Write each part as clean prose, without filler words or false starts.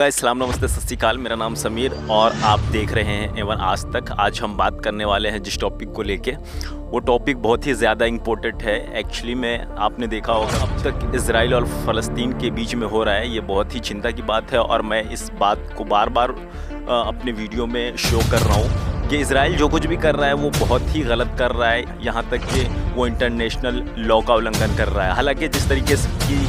अस्सलाम नमस्ते सत श्री अकाल। मेरा नाम समीर और आप देख रहे हैं एवन आज तक। आज हम बात करने वाले हैं जिस टॉपिक को लेके, वो टॉपिक बहुत ही ज़्यादा इम्पोर्टेंट है। एक्चुअली में आपने देखा होगा अब तक इजराइल और फ़लस्तीन के बीच में हो रहा है, ये बहुत ही चिंता की बात है। और मैं इस बात को बार बार अपने वीडियो में शो कर रहा हूँ कि इजराइल जो कुछ भी कर रहा है वो बहुत ही गलत कर रहा है, यहाँ तक कि वो इंटरनेशनल लॉ का उल्लंघन कर रहा है। हालांकि जिस तरीके से कि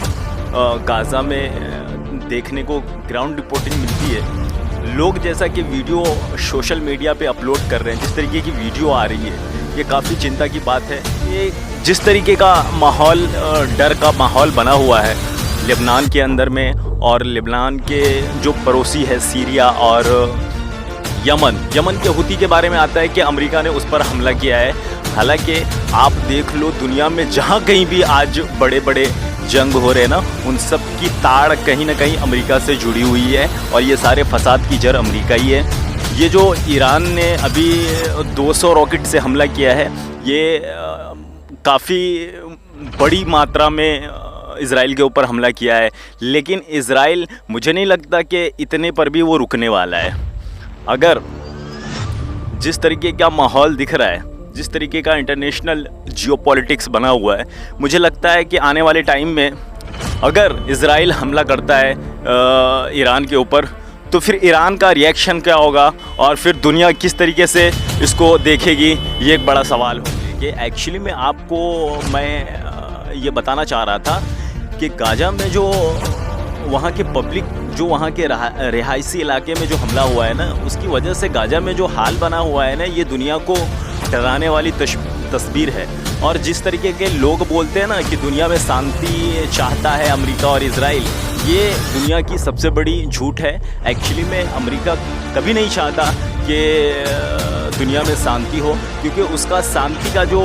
गाज़ा में देखने को ग्राउंड रिपोर्टिंग मिलती है, लोग जैसा कि वीडियो सोशल मीडिया पे अपलोड कर रहे हैं, जिस तरीके की वीडियो आ रही है, ये काफ़ी चिंता की बात है। ये जिस तरीके का माहौल, डर का माहौल बना हुआ है लेबनान के अंदर में, और लेबनान के जो पड़ोसी है सीरिया और यमन के हुती के बारे में आता है कि अमेरिका ने उस पर हमला किया है। हालांकि आप देख लो दुनिया में जहाँ कहीं भी आज बड़े बड़े जंग हो रहे हैं ना, उन सब की ताड़ कहीं ना कहीं अमेरिका से जुड़ी हुई है, और ये सारे फसाद की जड़ अमेरिका ही है। ये जो ईरान ने अभी 200 रॉकेट से हमला किया है, ये काफ़ी बड़ी मात्रा में इजराइल के ऊपर हमला किया है, लेकिन इजराइल मुझे नहीं लगता कि इतने पर भी वो रुकने वाला है। अगर जिस तरीके का माहौल दिख रहा है, जिस तरीके का इंटरनेशनल जियोपॉलिटिक्स बना हुआ है, मुझे लगता है कि आने वाले टाइम में अगर इजराइल हमला करता है ईरान के ऊपर, तो फिर ईरान का रिएक्शन क्या होगा और फिर दुनिया किस तरीके से इसको देखेगी, ये एक बड़ा सवाल हो। कि एक्चुअली में आपको मैं ये बताना चाह रहा था कि गाज़ा में जो वहाँ के पब्लिक, जो वहाँ के रिहायशी इलाके में जो हमला हुआ है ना, उसकी वजह से गाज़ा में जो हाल बना हुआ है ना, ये दुनिया को डराने वाली तस्वीर है। और जिस तरीके के लोग बोलते हैं ना कि दुनिया में शांति चाहता है अमेरिका और इजराइल, ये दुनिया की सबसे बड़ी झूठ है। एक्चुअली में अमेरिका कभी नहीं चाहता कि दुनिया में शांति हो, क्योंकि उसका शांति का जो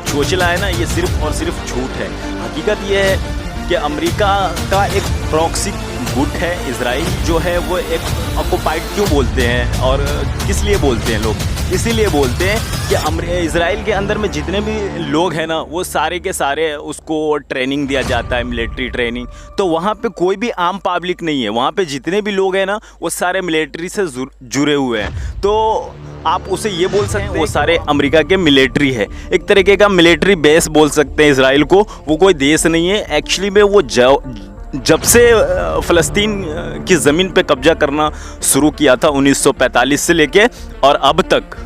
चोचला है ना, ये सिर्फ और सिर्फ झूठ है। हकीकत ये है कि अमेरिका का एक प्रॉक्सी गुट है इजराइल जो है, वो एक ऑक्युपाइड क्यों बोलते हैं और किस लिए बोलते हैं लोग? इसीलिए बोलते हैं कि इजराइल के अंदर में जितने भी लोग हैं ना, वो सारे के सारे उसको ट्रेनिंग दिया जाता है, मिलिट्री ट्रेनिंग। तो वहाँ पे कोई भी आम पब्लिक नहीं है, वहाँ पे जितने भी लोग हैं ना, वो सारे मिलिट्री से जुड़े हुए हैं। तो आप उसे ये बोल सकते हैं वो सारे अमेरिका के मिलिट्री है, एक तरीके का मिलिट्री बेस बोल सकते हैं इजराइल को। वो कोई देश नहीं है एक्चुअली में। वो जब से फ़लस्तीन की ज़मीन पे कब्जा करना शुरू किया था 1945 से लेके, और अब तक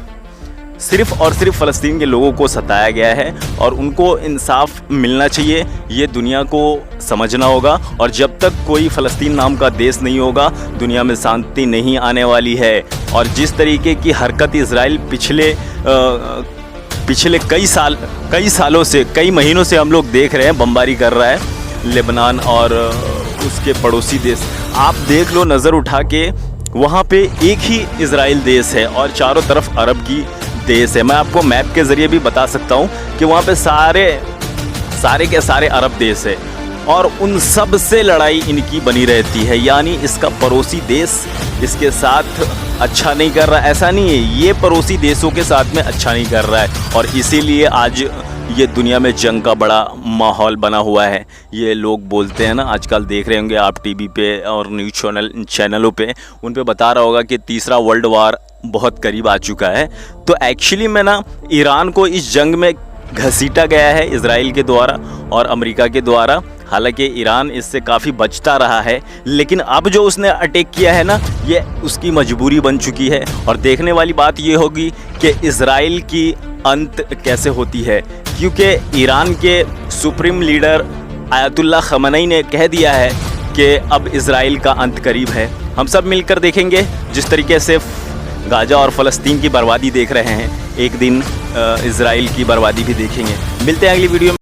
सिर्फ़ और सिर्फ फ़लस्तीन के लोगों को सताया गया है, और उनको इंसाफ मिलना चाहिए, ये दुनिया को समझना होगा। और जब तक कोई फ़लस्तीन नाम का देश नहीं होगा, दुनिया में शांति नहीं आने वाली है। और जिस तरीके की हरकत इजराइल पिछले कई सालों से, कई महीनों से हम लोग देख रहे हैं, बमबारी कर रहा है लेबनान और उसके पड़ोसी देश। आप देख लो नज़र उठा के, वहाँ पे एक ही इजराइल देश है और चारों तरफ अरब की देश है। मैं आपको मैप के ज़रिए भी बता सकता हूँ कि वहाँ पे सारे के सारे अरब देश है, और उन सब से लड़ाई इनकी बनी रहती है। यानी इसका पड़ोसी देश इसके साथ अच्छा नहीं कर रहा, ऐसा नहीं है, ये पड़ोसी देशों के साथ में अच्छा नहीं कर रहा है। और इसीलिए आज ये दुनिया में जंग का बड़ा माहौल बना हुआ है। ये लोग बोलते हैं ना, आजकल देख रहे होंगे आप टीवी पे और न्यूज़ चैनलों पे, उन पे बता रहा होगा कि तीसरा वर्ल्ड वार बहुत करीब आ चुका है। तो एक्चुअली में ना, ईरान को इस जंग में घसीटा गया है इजराइल के द्वारा और अमेरिका के द्वारा। हालांकि ईरान इससे काफ़ी बचता रहा है, लेकिन अब जो उसने अटैक किया है ना, ये उसकी मजबूरी बन चुकी है। और देखने वाली बात ये होगी कि इजराइल की अंत कैसे होती है, क्योंकि ईरान के सुप्रीम लीडर आयतुल्लाह खमेनी ने कह दिया है कि अब इजराइल का अंत करीब है। हम सब मिलकर देखेंगे जिस तरीके से गाज़ा और फ़लस्तीन की बर्बादी देख रहे हैं, एक दिन इजराइल की बर्बादी भी देखेंगे। मिलते हैं अगली वीडियो में।